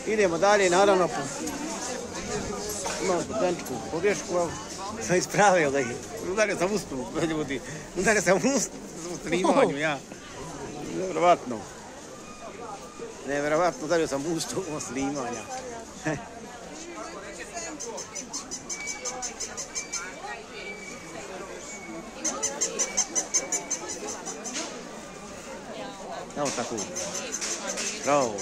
Idemo dalje, naravno. Imamo studentičku pogrešku, ali sam ispravio da ih. Udario sam ustup, ljudi. Udario sam ustup u snimanju, ja. Nevjerovatno. Nevjerovatno, udario sam ustup u snimanja. Evo tako. Bravo.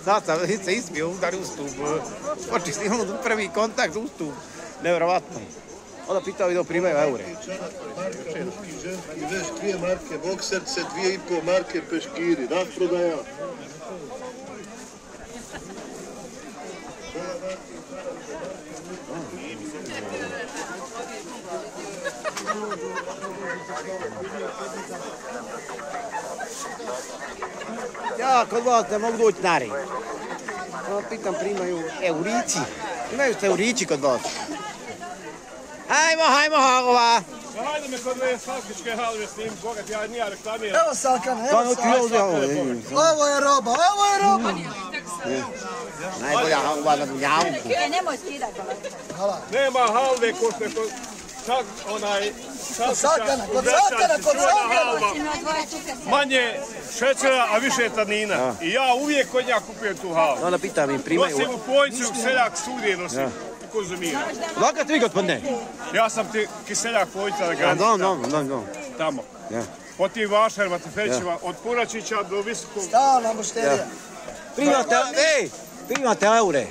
Sad sam se ispio, udario ustup. Počeli snimamo prvi kontakt ustup. Nevjerovatno. Onda pitao i da primaju eure. I veš 2 marke bokserce, 2,5 marke peškiri. Rasprodaja. Ja, kod vas ne mogu doći nari. Pitam, primaju eurici. Imaju ste eurici kod vas? Hajmo, halva! Hajde me kod ove salkičke halve snim, bogat ja nija reklamiram. Evo Salkan, evo Salkan. Ovo je roba. Najbolja halva na dunjavku. Nemoj skidaj kolega. Nema halve ko što je kod onaj Salkana, kod manje šećera, a više tanina. I ja uvijek kod njega kupujem tu halvu. Onda pitam im, primaju... Nosim u pojicu, seljak studije nosim. Konzumiram. Lakat vi, gospodine? Ja sam ti kiseljak pojica na granici. No. Tamo. Po tim vašarima, tefećima, od Puračića do Visokog. Stalna mušterija. Primate eure.